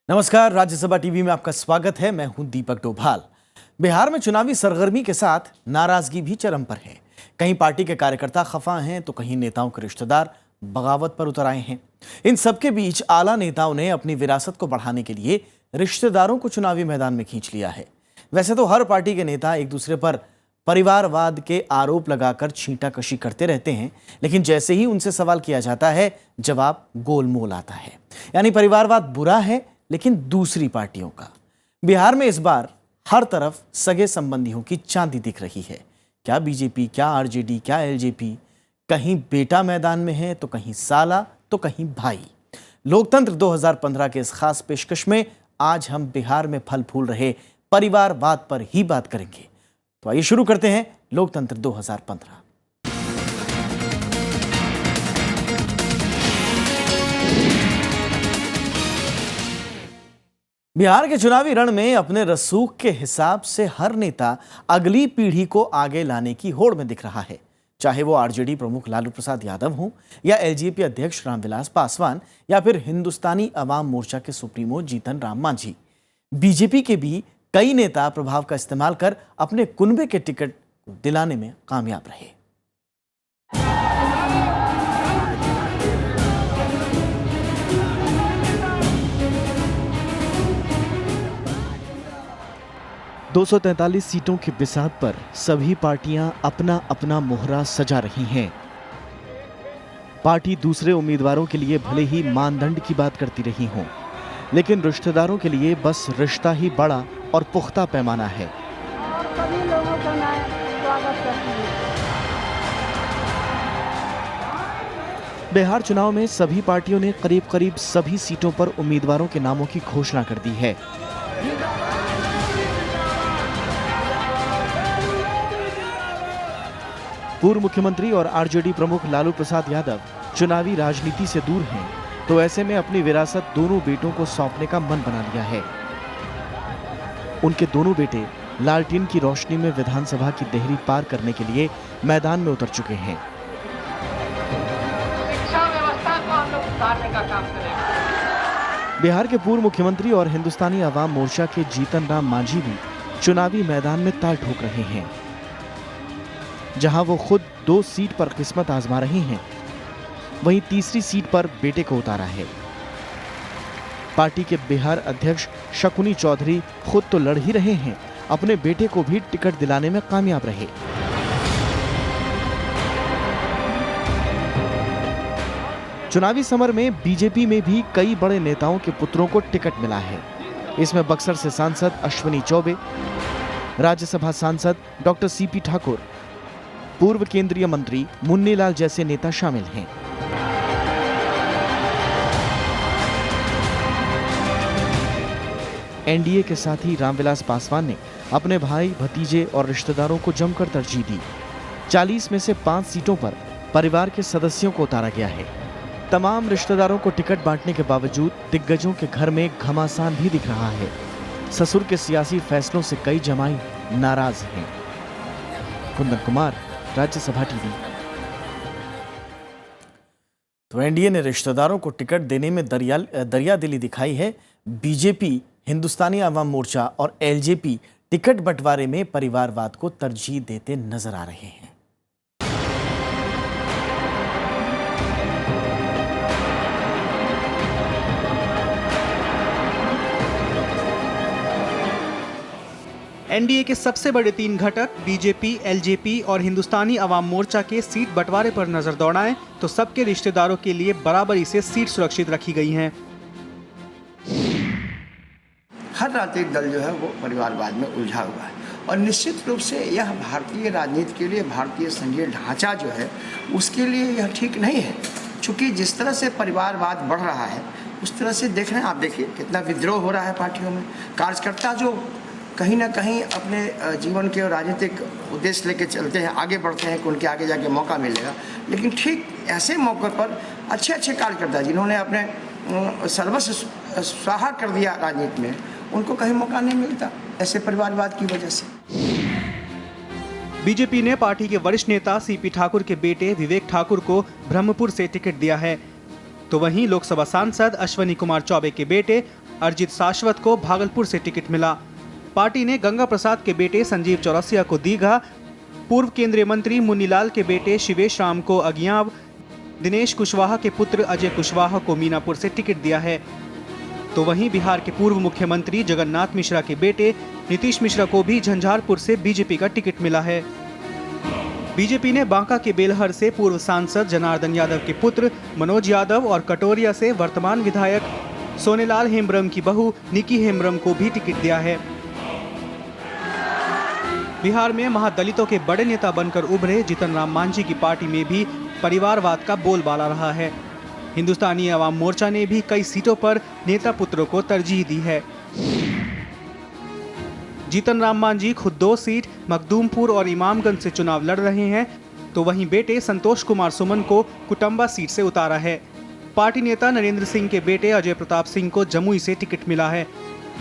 नमस्कार, राज्यसभा टीवी में आपका स्वागत है। मैं हूं दीपक डोभाल। बिहार में चुनावी सरगर्मी के साथ नाराजगी भी चरम पर है। कहीं पार्टी के कार्यकर्ता खफा हैं तो कहीं नेताओं के रिश्तेदार बगावत पर उतर आए हैं। इन सबके बीच आला नेताओं ने अपनी विरासत को बढ़ाने के लिए रिश्तेदारों को चुनावी मैदान में खींच लिया है। वैसे तो हर पार्टी के नेता एक दूसरे पर परिवारवाद के आरोप लगाकर छींटाकशी करते रहते हैं, लेकिन जैसे ही उनसे सवाल किया जाता है जवाब गोलमोल आता है। यानी परिवारवाद बुरा है लेकिन दूसरी पार्टियों का। बिहार में इस बार हर तरफ सगे संबंधियों की चांदी दिख रही है। क्या बीजेपी, क्या आरजेडी, क्या एलजेपी, कहीं बेटा मैदान में है तो कहीं साला तो कहीं भाई। लोकतंत्र 2015 के इस खास पेशकश में आज हम बिहार में फल फूल रहे परिवारवाद पर ही बात करेंगे। तो आइए शुरू करते हैं लोकतंत्र 2015। बिहार के चुनावी रण में अपने रसूख के हिसाब से हर नेता अगली पीढ़ी को आगे लाने की होड़ में दिख रहा है। चाहे वो आरजेडी प्रमुख लालू प्रसाद यादव हों या एलजेपी अध्यक्ष रामविलास पासवान या फिर हिंदुस्तानी अवाम मोर्चा के सुप्रीमो जीतन राम मांझी। बीजेपी के भी कई नेता प्रभाव का इस्तेमाल कर अपने कुनबे के टिकट दिलाने में कामयाब रहे। दो 243 सीटों की बिसात पर सभी पार्टियां अपना अपना मोहरा सजा रही हैं। पार्टी दूसरे उम्मीदवारों के लिए भले ही मानदंड की बात करती रही हों, लेकिन रिश्तेदारों के लिए बस रिश्ता ही बड़ा और पुख्ता पैमाना है। सभी लोगों का मैं स्वागत करती हूं। बिहार चुनाव में सभी पार्टियों ने करीब करीब सभी सीटों पर उम्मीदवारों के नामों की घोषणा कर दी है। पूर्व मुख्यमंत्री और आरजेडी प्रमुख लालू प्रसाद यादव चुनावी राजनीति से दूर हैं, तो ऐसे में अपनी विरासत दोनों बेटों को सौंपने का मन बना लिया है। उनके दोनों बेटे लालटेन की रोशनी में विधानसभा की देहरी पार करने के लिए मैदान में उतर चुके हैं। शिक्षा व्यवस्था को हम लोग सुधारने का काम करेंगे। बिहार के पूर्व मुख्यमंत्री और हिंदुस्तानी अवाम मोर्चा के जीतन राम मांझी भी चुनावी मैदान में ताल ठोक रहे हैं। जहां वो खुद 2 सीट पर किस्मत आजमा रहे हैं, वहीं तीसरी सीट पर बेटे को उतारा है। पार्टी के बिहार अध्यक्ष शकुनी चौधरी खुद तो लड़ ही रहे हैं, अपने बेटे को भी टिकट दिलाने में कामयाब रहे। चुनावी समर में बीजेपी में भी कई बड़े नेताओं के पुत्रों को टिकट मिला है। इसमें बक्सर से सांसद अश्विनी चौबे, राज्यसभा सांसद डॉक्टर सीपी ठाकुर, पूर्व केंद्रीय मंत्री मुन्नीलाल जैसे नेता शामिल हैं। एनडीए के साथ ही रामविलास पासवान ने अपने भाई, भतीजे और रिश्तेदारों को जमकर तरजीह दी। 40 में से 5 सीटों पर परिवार के सदस्यों को उतारा गया है। तमाम रिश्तेदारों को टिकट बांटने के बावजूद दिग्गजों के घर में घमासान भी दिख रहा है। ससुर के सियासी फैसलों से कई जमाई नाराज हैं। कुंदन कुमार, राज्यसभा टीवी। तो एनडीए ने रिश्तेदारों को टिकट देने में दरियादिली दिखाई है। बीजेपी, हिंदुस्तानी अवाम मोर्चा और एलजेपी टिकट बंटवारे में परिवारवाद को तरजीह देते नजर आ रहे हैं। एनडीए के सबसे बड़े 3 घटक बीजेपी, एलजेपी और हिंदुस्तानी अवाम मोर्चा के सीट बंटवारे पर नजर दौड़ाएं तो सबके रिश्तेदारों के लिए बराबरी से सीट सुरक्षित रखी गई हैं। हर राजनीतिक दल जो है वो परिवारवाद में उलझा हुआ है और निश्चित रूप से यह भारतीय राजनीति के लिए, भारतीय संघीय ढांचा जो है उसके लिए यह ठीक नहीं है। चूँकि जिस तरह से परिवारवाद बढ़ रहा है उस तरह से देख रहे हैं आप, देखिए कितना विद्रोह हो रहा है पार्टियों में। कार्यकर्ता जो कहीं ना कहीं अपने जीवन के राजनीतिक उद्देश्य लेके चलते हैं, आगे बढ़ते हैं कि उनके आगे जाके मौका मिलेगा, लेकिन ठीक ऐसे मौके पर अच्छे अच्छे कार्यकर्ता जिन्होंने अपने सर्वस्व स्वाहा कर दिया राजनीति में, उनको कहीं मौका नहीं मिलता ऐसे परिवारवाद की वजह से। बीजेपी ने पार्टी के वरिष्ठ नेता सीपी ठाकुर के बेटे विवेक ठाकुर को ब्रह्मपुर से टिकट दिया है, तो वहीं लोकसभा सांसद अश्विनी कुमार चौबे के बेटे अर्जित शाश्वत को भागलपुर से टिकट मिला। पार्टी ने गंगा प्रसाद के बेटे संजीव चौरसिया को दीघा, पूर्व केंद्रीय मंत्री मुन्नीलाल के बेटे शिवेश राम को अगियाव, दिनेश कुशवाहा के पुत्र अजय कुशवाहा को मीनापुर से टिकट दिया है। तो वहीं बिहार के पूर्व मुख्यमंत्री जगन्नाथ मिश्रा के बेटे नीतीश मिश्रा को भी झंझारपुर से बीजेपी का टिकट मिला है। बीजेपी ने बांका के बेलहर से पूर्व सांसद जनार्दन यादव के पुत्र मनोज यादव और कटोरिया से वर्तमान विधायक सोनेलाल हेम्ब्रम की बहू निकी हेम्ब्रम को भी टिकट दिया है। बिहार में महादलितों के बड़े नेता बनकर उभरे जीतन राम मांझी की पार्टी में भी परिवारवाद का बोलबाला रहा है। हिंदुस्तानी अवाम मोर्चा ने भी कई सीटों पर नेता पुत्रों को तरजीह दी है। जीतन राम मांझी खुद 2 सीट मखदूमपुर और इमामगंज से चुनाव लड़ रहे हैं, तो वहीं बेटे संतोष कुमार सुमन को कुटुंबा सीट से उतारा है। पार्टी नेता नरेंद्र सिंह के बेटे अजय प्रताप सिंह को जमुई से टिकट मिला है,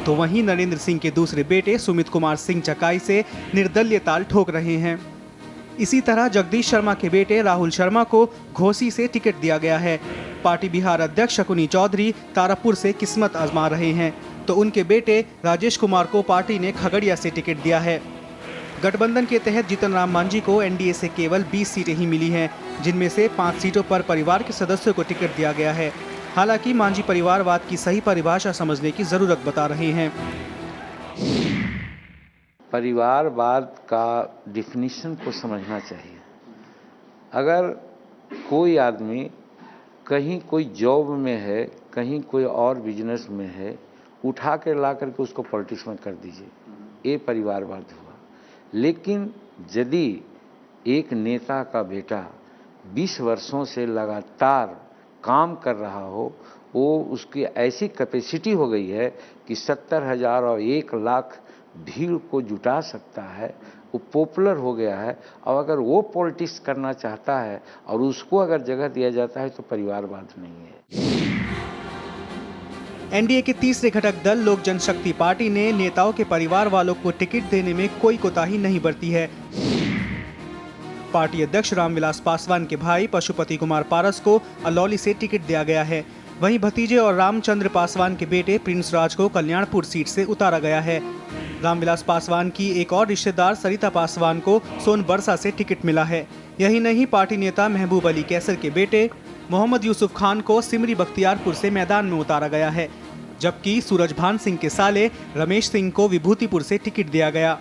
तो वहीं नरेंद्र सिंह के दूसरे बेटे सुमित कुमार सिंह चकाई से निर्दलीय ताल ठोक रहे हैं। इसी तरह जगदीश शर्मा के बेटे राहुल शर्मा को घोसी से टिकट दिया गया है। पार्टी बिहार अध्यक्ष शकुनी चौधरी तारापुर से किस्मत आजमा रहे हैं, तो उनके बेटे राजेश कुमार को पार्टी ने खगड़िया से टिकट दिया है। गठबंधन के तहत जीतन राम मांझी को एनडीए से केवल 20 सीटें ही मिली हैं, जिनमें से 5 सीटों पर परिवार के सदस्यों को टिकट दिया गया है। हालांकि मांझी परिवारवाद की सही परिभाषा समझने की जरूरत बता रहे हैं। परिवारवाद का डिफिनीशन को समझना चाहिए। अगर कोई आदमी कहीं कोई जॉब में है, कहीं कोई और बिजनेस में है, उठा कर ला करके उसको पॉलिटिक्स में कर दीजिए, ये परिवारवाद हुआ। लेकिन यदि एक नेता का बेटा 20 वर्षों से लगातार काम कर रहा हो, वो उसकी ऐसी कैपेसिटी हो गई है कि 70,000 और 1 लाख भीड़ को जुटा सकता है, वो पॉपुलर हो गया है, और अगर वो पॉलिटिक्स करना चाहता है और उसको अगर जगह दिया जाता है तो परिवारवाद नहीं है। एनडीए के तीसरे घटक दल लोक जनशक्ति पार्टी ने नेताओं के परिवार वालों को टिकट देने में कोई कोताही नहीं बरती है। पार्टी अध्यक्ष रामविलास पासवान के भाई पशुपति कुमार पारस को अलौली से टिकट दिया गया है। वहीं भतीजे और रामचंद्र पासवान के बेटे प्रिंस राज को कल्याणपुर सीट से उतारा गया है। रामविलास पासवान की एक और रिश्तेदार सरिता पासवान को सोनबरसा से टिकट मिला है। यही नहीं, पार्टी नेता महबूब अली कैसर के बेटे मोहम्मद यूसुफ खान को सिमरी बख्तियारपुर से मैदान में उतारा गया है, जबकि सूरजभान सिंह के साले रमेश सिंह को विभूतिपुर से टिकट दिया गया।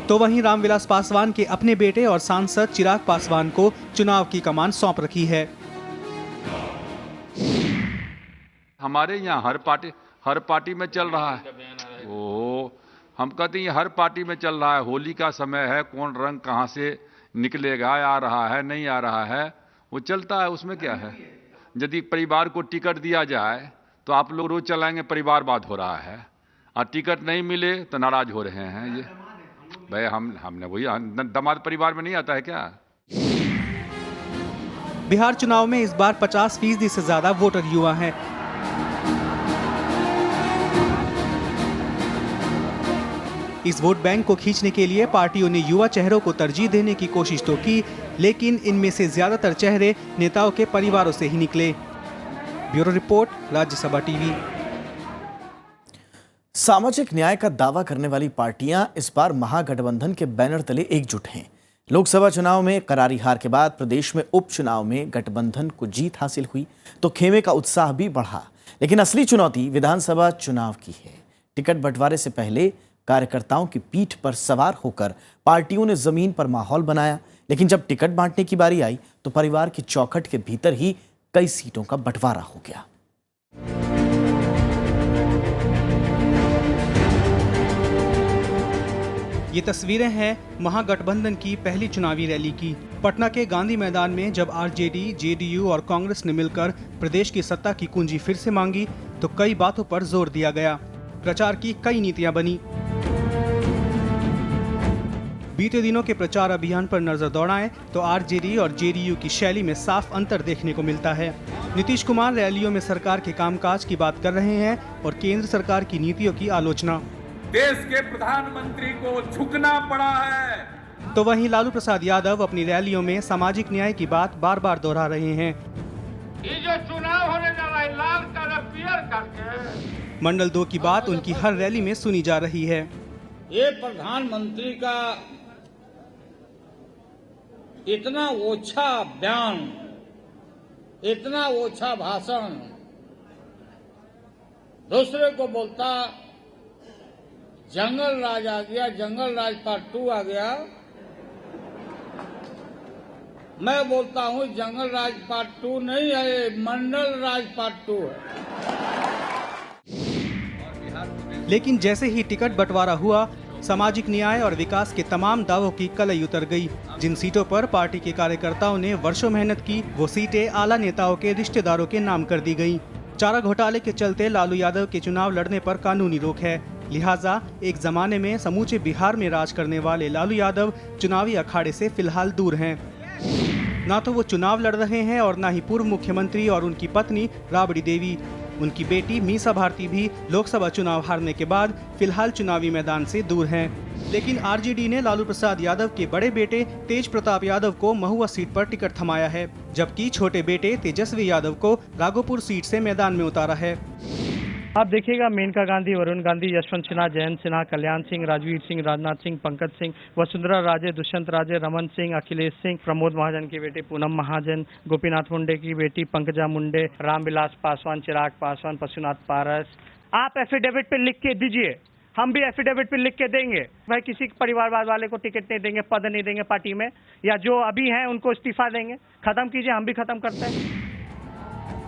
तो वहीं रामविलास पासवान के अपने बेटे और सांसद चिराग पासवान को चुनाव की कमान सौंप रखी है। हमारे यहाँ हर पार्टी में चल रहा है। ओ, हम कहते हैं हर पार्टी में चल रहा है। होली का समय है, कौन रंग कहाँ से निकलेगा, आ रहा है नहीं आ रहा है, वो चलता है। उसमें क्या है? यदि परिवार को टिकट दिया जाए तो आप लोग रोज चलाएंगे परिवारवाद हो रहा है, और टिकट नहीं मिले तो नाराज हो रहे हैं। ये भाई हमने वही दामाद परिवार में नहीं आता है क्या? बिहार चुनाव में इस बार 50% से ज्यादा वोटर युवा हैं। इस वोट बैंक को खींचने के लिए पार्टियों ने युवा चेहरों को तरजीह देने की कोशिश तो की, लेकिन इनमें से ज्यादातर चेहरे नेताओं के परिवारों से ही निकले। Bureau report, Rajya Sabha TV. सामाजिक न्याय का दावा करने वाली पार्टियां इस बार महागठबंधन के बैनर तले एकजुट हैं। लोकसभा चुनाव में करारी हार के बाद प्रदेश में उपचुनाव में गठबंधन को जीत हासिल हुई तो खेमे का उत्साह भी बढ़ा। लेकिन असली चुनौती विधानसभा चुनाव की है। टिकट बंटवारे से पहले कार्यकर्ताओं की पीठ पर सवार होकर पार्टियों ने जमीन पर माहौल बनाया, लेकिन जब टिकट बांटने की बारी आई तो परिवार की चौखट के भीतर ही कई सीटों का बंटवारा हो गया। ये तस्वीरें हैं महागठबंधन की पहली चुनावी रैली की। पटना के गांधी मैदान में जब आरजेडी, जेडीयू और कांग्रेस ने मिलकर प्रदेश की सत्ता की कुंजी फिर से मांगी तो कई बातों पर जोर दिया गया। प्रचार की कई नीतियां बनी। बीते दिनों के प्रचार अभियान पर नजर दौड़ाएं तो आरजेडी और जेडीयू की शैली में साफ अंतर देखने को मिलता है। नीतीश कुमार रैलियों में सरकार के कामकाज की बात कर रहे हैं और केंद्र सरकार की नीतियों की आलोचना। देश के प्रधानमंत्री को झुकना पड़ा है। तो वहीं लालू प्रसाद यादव अपनी रैलियों में सामाजिक न्याय की बात बार बार दोहरा रहे हैं। ये जो चुनाव होने जा रहा है लाल कलर पियर करके। मंडल 2 की बात उनकी हर रैली में सुनी जा रही है। ये प्रधानमंत्री का इतना ओछा बयान, इतना ओछा भाषण, दूसरे को बोलता जंगल राज आ गया, जंगल राज पार्ट 2 आ गया। मैं बोलता हूं जंगल राज पार्ट 2 नहीं है, मंडल राज पार्ट 2 है। लेकिन जैसे ही टिकट बंटवारा हुआ, सामाजिक न्याय और विकास के तमाम दावों की कलई उतर गई। जिन सीटों पर पार्टी के कार्यकर्ताओं ने वर्षों मेहनत की, वो सीटें आला नेताओं के रिश्तेदारों के नाम कर दी गईं। चारा घोटाले के चलते लालू यादव के चुनाव लड़ने पर कानूनी रोक है, लिहाजा एक जमाने में समूचे बिहार में राज करने वाले लालू यादव चुनावी अखाड़े से फिलहाल दूर हैं। ना तो वो चुनाव लड़ रहे हैं और ना ही पूर्व मुख्यमंत्री और उनकी पत्नी राबड़ी देवी। उनकी बेटी मीसा भारती भी लोकसभा चुनाव हारने के बाद फिलहाल चुनावी मैदान से दूर हैं। लेकिन आरजेडी ने लालू प्रसाद यादव के बड़े बेटे तेज प्रताप यादव को महुआ सीट पर टिकट थमाया है, जबकि छोटे बेटे तेजस्वी यादव को राघोपुर सीट से मैदान में उतारा है। आप देखिएगा, मेनका गांधी, वरुण गांधी, यशवंत सिन्हा, जयंत सिन्हा, कल्याण सिंह, राजवीर सिंह, राजनाथ सिंह, पंकज सिंह, वसुंधरा राजे, दुष्यंत राजे, रमन सिंह, अखिलेश सिंह, प्रमोद महाजन की बेटी पूनम महाजन, गोपीनाथ मुंडे की बेटी पंकजा मुंडे, रामविलास पासवान, चिराग पासवान, पशुनाथ पारस। आप एफिडेविट पे लिख के दीजिए, हम भी एफिडेविट पे लिख के देंगे। भाई किसी परिवारवाद वाले को टिकट नहीं देंगे, पद नहीं देंगे पार्टी में, या जो अभी हैं उनको इस्तीफा देंगे। खत्म कीजिए, हम भी खत्म करते हैं।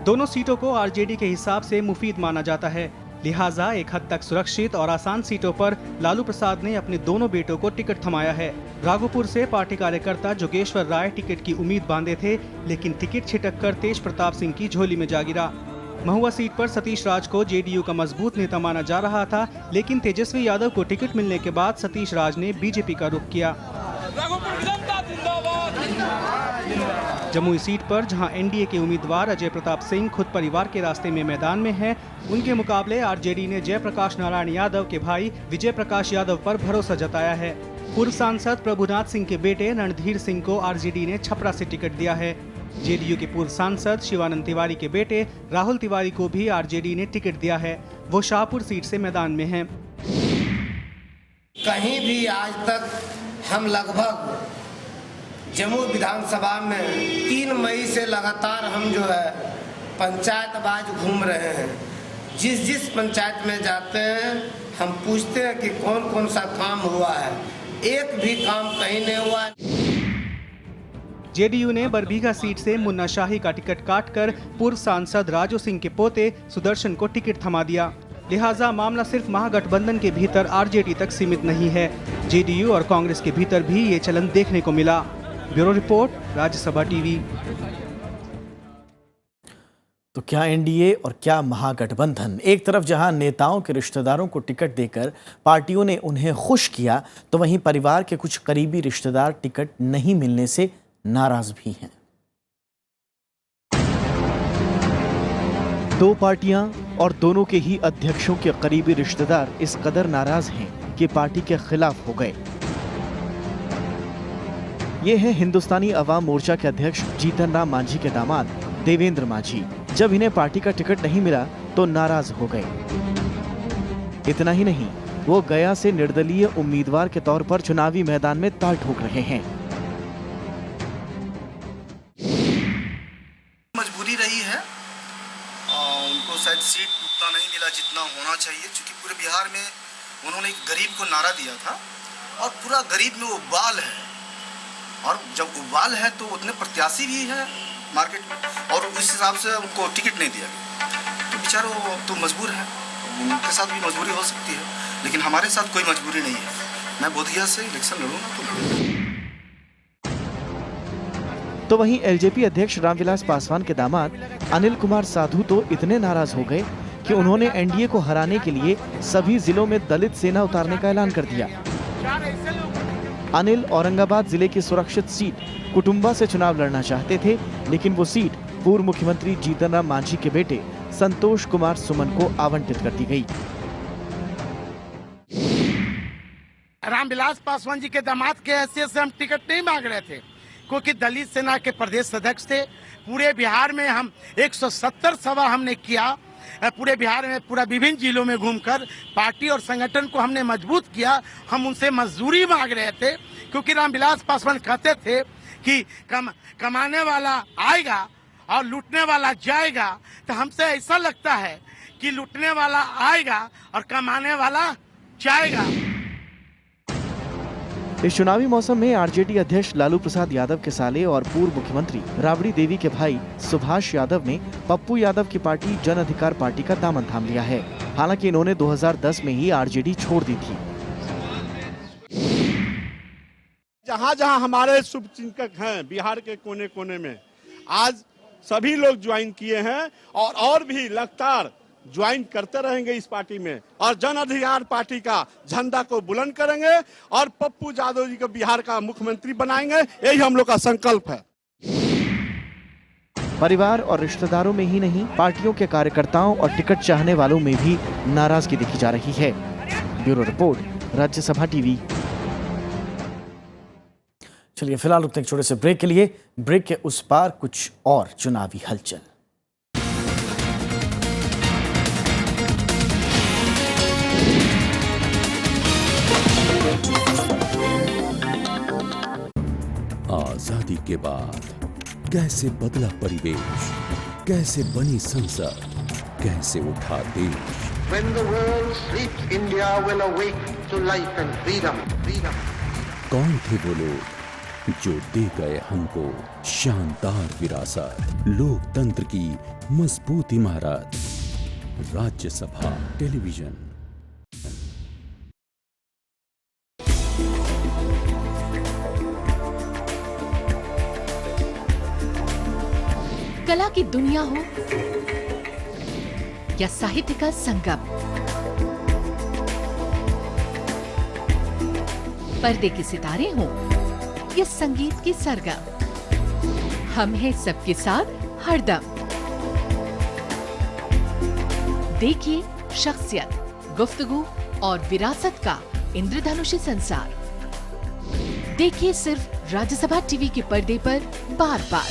दोनों सीटों को आरजेडी के हिसाब से मुफीद माना जाता है, लिहाजा एक हद तक सुरक्षित और आसान सीटों पर लालू प्रसाद ने अपने दोनों बेटों को टिकट थमाया है। राघोपुर से पार्टी कार्यकर्ता जोगेश्वर राय टिकट की उम्मीद बांधे थे, लेकिन टिकट छिटक कर तेज प्रताप सिंह की झोली में जा गिरा। महुआ सीट पर सतीश राज को जेडीयू का मजबूत नेता माना जा रहा था, लेकिन तेजस्वी यादव को टिकट मिलने के बाद सतीश राज ने बीजेपी का रुख किया। जमुई सीट पर जहां एनडीए के उम्मीदवार अजय प्रताप सिंह खुद परिवार के रास्ते में मैदान में हैं, उनके मुकाबले आरजेडी ने जयप्रकाश नारायण यादव के भाई विजय प्रकाश यादव पर भरोसा जताया है। पूर्व सांसद प्रभुनाथ सिंह के बेटे रणधीर सिंह को आरजेडी ने छपरा से टिकट दिया है। जेडीयू के पूर्व सांसद शिवानंद तिवारी के बेटे राहुल तिवारी को भी आरजेडी ने टिकट दिया है, वो शाहपुर सीट से मैदान में हैं। कहीं भी आज तक हम लगभग जमुई विधानसभा में 3 मई से लगातार हम जो है पंचायतबाज घूम रहे हैं। जिस पंचायत में जाते हैं हम पूछते हैं कि कौन कौन सा काम हुआ है, एक भी काम कहीं नहीं हुआ। जेडीयू ने बरबीघा सीट से मुन्ना शाही का टिकट काटकर पूर्व सांसद राजू सिंह के पोते सुदर्शन को टिकट थमा दिया, लिहाजा मामला सिर्फ महागठबंधन के भीतर आरजेडी तक सीमित नहीं है, जेडीयू और कांग्रेस के भीतर भी ये चलन देखने को मिला। Bureau report, Rajya Sabha TV. तो क्या एनडीए और क्या महागठबंधन? एक तरफ जहां नेताओं के रिश्तेदारों को टिकट देकर पार्टियों ने उन्हें खुश किया, तो वहीं परिवार के कुछ करीबी रिश्तेदार टिकट नहीं मिलने से नाराज भी हैं। दो पार्टियां और दोनों के ही अध्यक्षों के करीबी रिश्तेदार इस कदर नाराज हैं कि पार्टी के खिलाफ हो गए। ये है हिंदुस्तानी अवाम मोर्चा के अध्यक्ष जीतन राम मांझी के दामाद देवेंद्र मांझी। जब इन्हें पार्टी का टिकट नहीं मिला तो नाराज हो गए। इतना ही नहीं, वो गया से निर्दलीय उम्मीदवार के तौर पर चुनावी मैदान में ताल ठोक रहे हैं। मजबूरी रही है, उनको शायद सीट उतना नहीं मिला जितना होना चाहिए, क्योंकि पूरे बिहार में उन्होंने एक गरीब को नारा दिया था और पूरा गरीब में उबाल है, और जब उबाल है तो उतने प्रत्याशी भी है मार्केट में, और उस हिसाब से उनको टिकट नहीं दिया गया, तो बेचारे वो तो मजबूर है। उनके साथ भी मजबूरी हो सकती है, लेकिन हमारे साथ कोई मजबूरी नहीं है। मैं बोधगया से इलेक्शन लड़ूंगा तो लड़ूंगा। तो वहीं एलजेपी अध्यक्ष रामविलास पासवान के दामाद अनिल कुमार साधु तो इतने नाराज हो गए कि उन्होंने एनडीए को हराने के लिए सभी जिलों में दलित सेना उतारने का ऐलान कर दिया। अनिल औरंगाबाद जिले की सुरक्षित सीट कुटुंबा से चुनाव लड़ना चाहते थे, लेकिन वो सीट पूर्व मुख्यमंत्री जीतन राम मांझी के बेटे संतोष कुमार सुमन को आवंटित कर दी गई। रामविलास पासवान जी के दामाद के हैसियत से हम टिकट नहीं मांग रहे थे, क्योंकि दलित सेना के प्रदेश अध्यक्ष थे। पूरे बिहार में हम 170 सभा हमने किया, पूरे बिहार में पूरा विभिन्न जिलों में घूमकर पार्टी और संगठन को हमने मजबूत किया। हम उनसे मजदूरी मांग रहे थे, क्योंकि रामविलास पासवान कहते थे कि कमाने वाला आएगा और लूटने वाला जाएगा। तो हमसे ऐसा लगता है कि लूटने वाला आएगा और कमाने वाला जाएगा। इस चुनावी मौसम में आरजेडी अध्यक्ष लालू प्रसाद यादव के साले और पूर्व मुख्यमंत्री राबड़ी देवी के भाई सुभाष यादव ने पप्पू यादव की पार्टी जन अधिकार पार्टी का दामन थाम लिया है। हालांकि इन्होंने 2010 में ही आरजेडी छोड़ दी थी। जहां जहां हमारे शुभचिंतक हैं बिहार के कोने कोने में, आज सभी लोग ज्वाइन किए हैं और भी लगातार ज्वाइन करते रहेंगे इस पार्टी में, और जन अधिकार पार्टी का झंडा को बुलंद करेंगे और पप्पू यादव जी को बिहार का मुख्यमंत्री बनाएंगे। यही हम लोग का संकल्प है। परिवार और रिश्तेदारों में ही नहीं, पार्टियों के कार्यकर्ताओं और टिकट चाहने वालों में भी नाराजगी देखी जा रही है। Bureau report, Rajya Sabha TV. चलिए फिलहाल रुकते हैं एक छोटे से ब्रेक के लिए। ब्रेक के उस पार कुछ और चुनावी हलचल। आजादी के बाद कैसे बदला परिवेश, कैसे बनी संसद, कैसे उठा देश। When the world sleeps, India will awake to life and freedom. कौन थे वो लोग जो दे गए हमको शानदार विरासत, लोकतंत्र की मजबूत इमारत। राज्यसभा टेलीविजन। कला की दुनिया हो या साहित्य का संगम, पर्दे के सितारे हों या संगीत की सरगम, हम हैं सबके साथ हरदम। देखिए शख्सियत, गुफ्तगू और विरासत का इंद्रधनुषी संसार। देखिए सिर्फ राज्यसभा टीवी के पर्दे पर बार बार।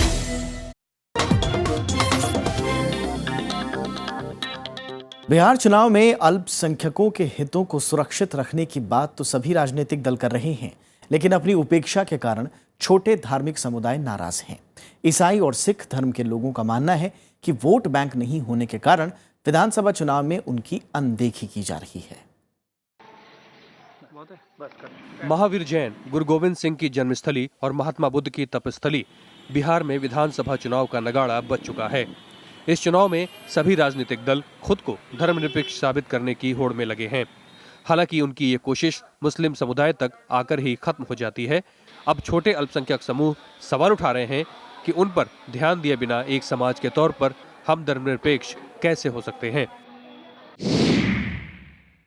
बिहार चुनाव में अल्पसंख्यकों के हितों को सुरक्षित रखने की बात तो सभी राजनीतिक दल कर रहे हैं, लेकिन अपनी उपेक्षा के कारण छोटे धार्मिक समुदाय नाराज हैं। ईसाई और सिख धर्म के लोगों का मानना है कि वोट बैंक नहीं होने के कारण विधानसभा चुनाव में उनकी अनदेखी की जा रही है। महावीर जैन, गुरु गोविंद सिंह की जन्मस्थली और महात्मा बुद्ध की तपस्थली बिहार में विधानसभा चुनाव का नगाड़ा बज चुका है। इस चुनाव में सभी राजनीतिक दल खुद को धर्मनिरपेक्ष साबित करने की होड़ में लगे हैं। हालांकि उनकी ये कोशिश मुस्लिम समुदाय तक आकर ही खत्म हो जाती है। अब छोटे अल्पसंख्यक समूह सवाल उठा रहे हैं कि उन पर ध्यान दिए बिना एक समाज के तौर पर हम धर्मनिरपेक्ष कैसे हो सकते हैं।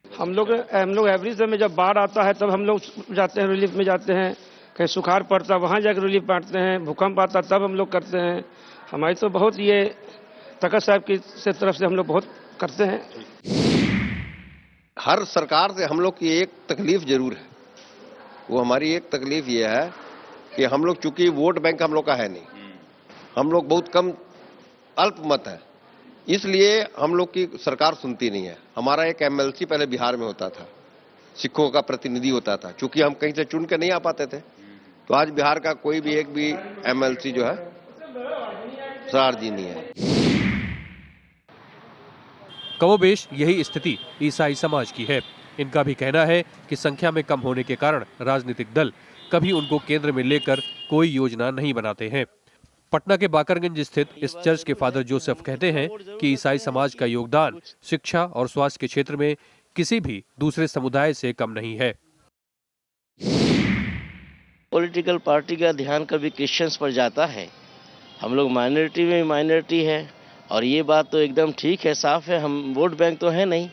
हम लोग एवरेज में जब बाढ़ आता है तब हम लोग जाते हैं, रिलीफ में जाते हैं। कहीं सुखाड़ पड़ता वहाँ जाकर रिलीफ बांटते हैं। भूकंप आता तब हम लोग करते हैं। हमारी तो बहुत ये तखत साहब की तरफ से हम लोग बहुत करते हैं। हर सरकार से हम लोग की एक तकलीफ जरूर है। वो हमारी एक तकलीफ ये है कि हम लोग चूंकि वोट बैंक हम लोग का है नहीं, हम लोग बहुत कम अल्पमत है, इसलिए हम लोग की सरकार सुनती नहीं है। हमारा एक एमएलसी पहले बिहार में होता था, सिखों का प्रतिनिधि होता था। चूंकि हम कहीं से चुन के नहीं आ पाते थे, तो आज बिहार का कोई भी एक भी एमएलसी जो है सरदारजी नहीं है। कमोबेश यही स्थिति ईसाई समाज की है। इनका भी कहना है कि संख्या में कम होने के कारण राजनीतिक दल कभी उनको केंद्र में लेकर कोई योजना नहीं बनाते हैं। पटना के बाकरगंज स्थित इस चर्च के फादर जोसेफ कहते हैं कि ईसाई समाज का योगदान शिक्षा और स्वास्थ्य के क्षेत्र में किसी भी दूसरे समुदाय से कम नहीं है। पॉलिटिकल पार्टी का ध्यान कभी क्रिश्चियंस पर जाता है। हम लोग माइनॉरिटी में माइनॉरिटी है, और ये बात तो एकदम ठीक है, साफ है। हम वोट बैंक तो है नहीं,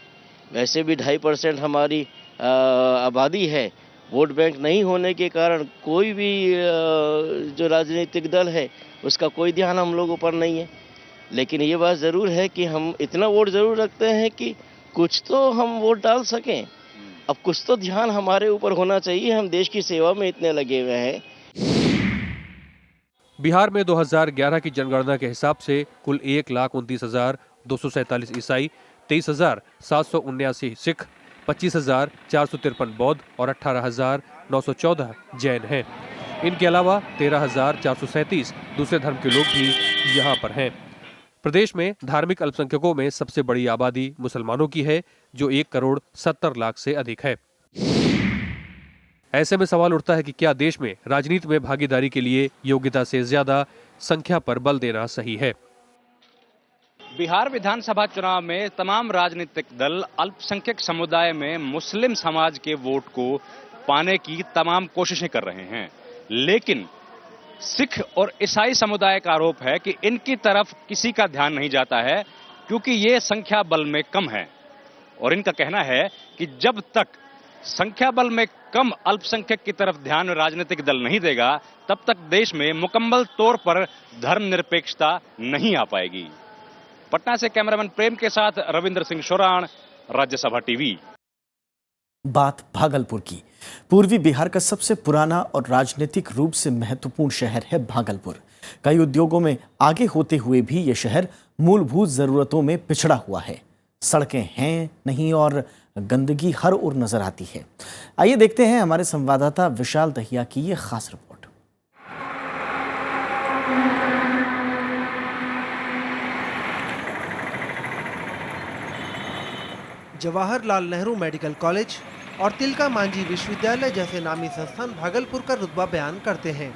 वैसे भी 2.5% हमारी आबादी है। वोट बैंक नहीं होने के कारण कोई भी जो राजनीतिक दल है उसका कोई ध्यान हम लोगों पर नहीं है। लेकिन ये बात ज़रूर है कि हम इतना वोट ज़रूर रखते हैं कि कुछ तो हम वोट डाल सकें। अब कुछ तो ध्यान हमारे ऊपर होना चाहिए। हम देश की सेवा में इतने लगे हुए हैं। बिहार में 2011 की जनगणना के हिसाब से कुल 1,29,247 ईसाई, 23,779 सिख, 25,453 बौद्ध और 18,914 जैन हैं। इनके अलावा 13,437 दूसरे धर्म के लोग भी यहाँ पर हैं। प्रदेश में धार्मिक अल्पसंख्यकों में सबसे बड़ी आबादी मुसलमानों की है, जो 1,70 लाख से अधिक है। ऐसे में सवाल उठता है कि क्या देश में राजनीति में भागीदारी के लिए योग्यता से ज्यादा संख्या पर बल देना सही है? बिहार विधानसभा चुनाव में तमाम राजनीतिक दल अल्पसंख्यक समुदाय में मुस्लिम समाज के वोट को पाने की तमाम कोशिशें कर रहे हैं, लेकिन सिख और ईसाई समुदाय का आरोप है कि इनकी तरफ किसी का ध्यान नहीं जाता है, क्योंकि ये संख्या बल में कम है। और इनका कहना है कि जब तक संख्या बल में कम अल्पसंख्यक की तरफ ध्यान राजनीतिक दल नहीं देगा, तब तक देश में मुकम्मल तौर पर धर्मनिरपेक्षता नहीं आ पाएगी। पटना से कैमरामैन प्रेम के साथ रविंद्र सिंह शोराण, राज्यसभा टीवी। बात भागलपुर की। पूर्वी बिहार का सबसे पुराना और राजनीतिक रूप से महत्वपूर्ण शहर है भागलपुर। कई उद्योगों में आगे होते हुए भी यह शहर मूलभूत जरूरतों में पिछड़ा हुआ है। सड़कें हैं नहीं और गंदगी हर ओर नजर आती है। आइए देखते हैं हमारे संवाददाता विशाल दहिया की ये खास report. Jawaharlal Nehru medical college और तिलका मांझी विश्वविद्यालय जैसे नामी संस्थान भागलपुर का रुतबा बयान करते हैं,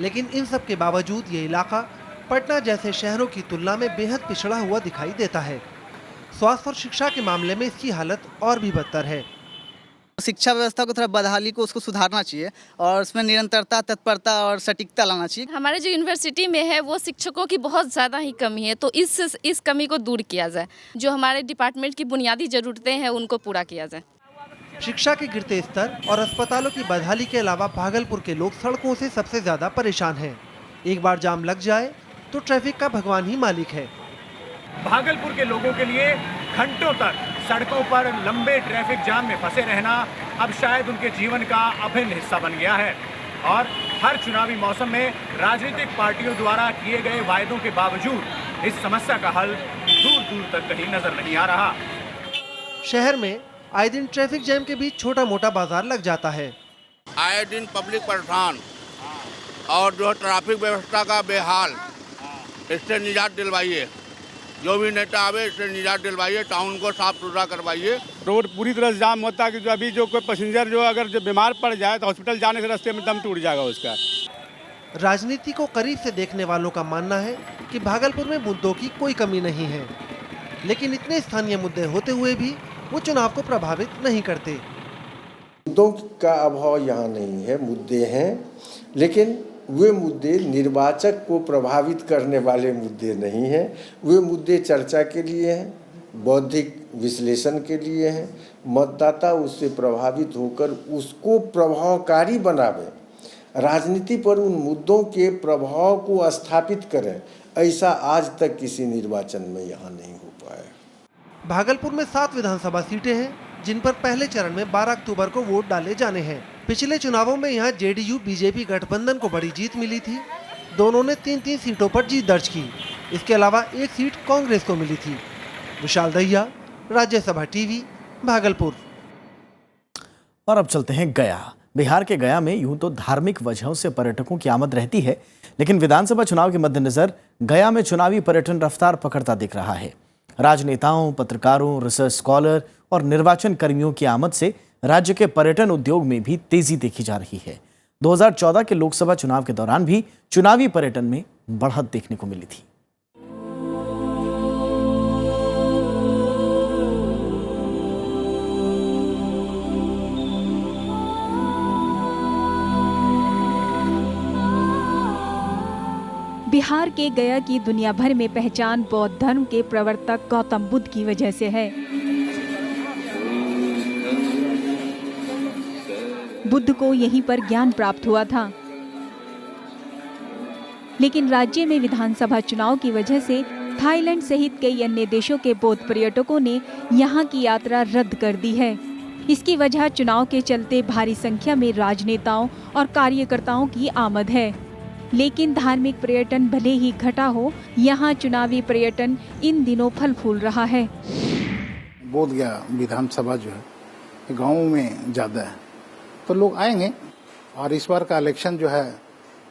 लेकिन इन सब के बावजूद ये इलाका पटना जैसे शहरों की तुलना में बेहद पिछड़ा हुआ दिखाई देता है। स्वास्थ्य और शिक्षा के मामले में इसकी हालत और भी बदतर है। शिक्षा व्यवस्था को थोड़ा बदहाली को उसको सुधारना चाहिए और उसमें निरंतरता, तत्परता और सटीकता लाना चाहिए। हमारे जो यूनिवर्सिटी में है वो शिक्षकों की बहुत ज़्यादा ही कमी है, तो इस कमी को दूर किया जाए। जो हमारे डिपार्टमेंट की बुनियादी ज़रूरतें हैं उनको पूरा किया जाए। शिक्षा के गिरते स्तर और अस्पतालों की बदहाली के अलावा भागलपुर के लोग सड़कों से सबसे ज्यादा परेशान हैं। एक बार जाम लग जाए तो ट्रैफिक का भगवान ही मालिक है। भागलपुर के लोगों के लिए घंटों तक सड़कों पर लंबे ट्रैफिक जाम में फंसे रहना अब शायद उनके जीवन का अभिन्न हिस्सा बन गया है। और हर चुनावी मौसम में राजनीतिक पार्टियों द्वारा किए गए वायदों के बावजूद इस समस्या का हल दूर दूर तक कहीं नजर नहीं आ रहा। शहर में आए दिन ट्रैफिक जैम के बीच छोटा मोटा बाजार लग जाता है। आए दिन पब्लिक परेशान और जो ट्रैफिक व्यवस्था का बेहाल, इससे निजात दिलवाइए। जो भी नेता आवे इससे निजात दिलवाइए, टाउन को साफ सुथरा करवाइए। रोड पूरी तरह से जाम होता है कि जो अभी जो कोई पैसेंजर जो अगर जो बीमार पड़ जाए तो हॉस्पिटल जाने से रास्ते में दम टूट जाएगा उसका। राजनीति को करीब से देखने वालों का मानना है कि भागलपुर में मुद्दों की कोई कमी नहीं है, लेकिन इतने स्थानीय मुद्दे होते हुए भी वो चुनाव को प्रभावित नहीं करते। मुद्दों का अभाव यहाँ नहीं है, मुद्दे हैं, लेकिन वे मुद्दे निर्वाचक को प्रभावित करने वाले मुद्दे नहीं हैं। वे मुद्दे चर्चा के लिए हैं, बौद्धिक विश्लेषण के लिए हैं। मतदाता उससे प्रभावित होकर उसको प्रभावकारी बनावे, राजनीति पर उन मुद्दों के प्रभाव को स्थापित करें। ऐसा आज तक किसी निर्वाचन में यहाँ नहीं हो पाया। भागलपुर में 7 विधानसभा सीटें हैं, जिन पर पहले चरण में 12 अक्टूबर को वोट डाले जाने हैं। पिछले चुनावों में यहाँ जेडीयू बीजेपी गठबंधन को बड़ी जीत मिली थी। दोनों ने 3-3 सीटों पर जीत दर्ज की। इसके अलावा 1 सीट कांग्रेस को मिली थी। विशाल दहिया, राज्यसभा टीवी, भागलपुर। और अब चलते हैं गया। बिहार के गया में यूं तो धार्मिक वजहों से पर्यटकों की आमद रहती है, लेकिन विधानसभा चुनाव के मद्देनजर गया में चुनावी पर्यटन रफ्तार पकड़ता दिख रहा है। राजनेताओं, पत्रकारों, रिसर्च स्कॉलर और निर्वाचन कर्मियों की आमद से राज्य के पर्यटन उद्योग में भी तेजी देखी जा रही है। 2014 के लोकसभा चुनाव के दौरान भी चुनावी पर्यटन में बढ़त देखने को मिली थी। बिहार के गया की दुनिया भर में पहचान बौद्ध धर्म के प्रवर्तक गौतम बुद्ध की वजह से है। बुद्ध को यहीं पर ज्ञान प्राप्त हुआ था, लेकिन राज्य में विधानसभा चुनाव की वजह से थाईलैंड सहित कई अन्य देशों के बौद्ध पर्यटकों ने यहां की यात्रा रद्द कर दी है। इसकी वजह चुनाव के चलते भारी संख्या में राजनेताओं और कार्यकर्ताओं की आमद है। लेकिन धार्मिक पर्यटन भले ही घटा हो, यहाँ चुनावी पर्यटन इन दिनों फल फूल रहा है। बोधगया विधानसभा जो है गाँव में ज़्यादा है, तो लोग आएंगे। और इस बार का इलेक्शन जो है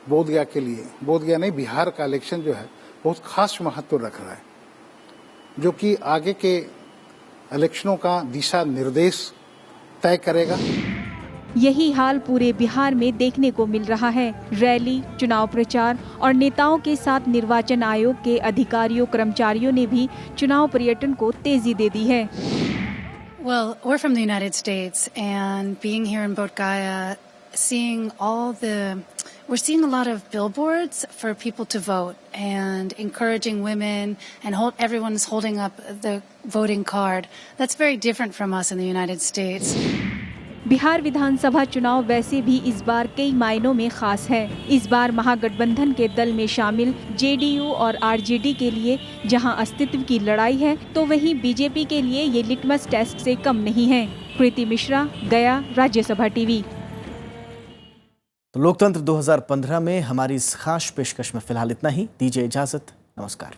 बोधगया के लिए, बोधगया नहीं बिहार का इलेक्शन जो है बहुत खास महत्व रख रहा है, जो कि आगे के इलेक्शनों का दिशा निर्देश तय करेगा। यही हाल पूरे बिहार में देखने को मिल रहा है। रैली, चुनाव प्रचार और नेताओं के साथ निर्वाचन आयोग के अधिकारियों कर्मचारियों ने भी चुनाव पर्यटन को तेजी दे दी है। Well, we're from the United States, and being here in Bodh Gaya, we're seeing a lot of billboards for people to vote and encouraging women, and everyone's holding up the voting card. That's very different from us in the United States. Bihar विधानसभा चुनाव वैसे भी इस बार कई मायनों में खास है। इस बार महागठबंधन के दल में शामिल जेडीयू और आरजेडी के लिए जहां अस्तित्व की लड़ाई है, तो वहीं बीजेपी के लिए ये लिटमस टेस्ट से कम नहीं है। कृति मिश्रा, गया, राज्यसभा टीवी। तो लोकतंत्र 2015 में हमारी इस खास पेशकश में फिलहाल इतना ही। दीजिए इजाजत, नमस्कार।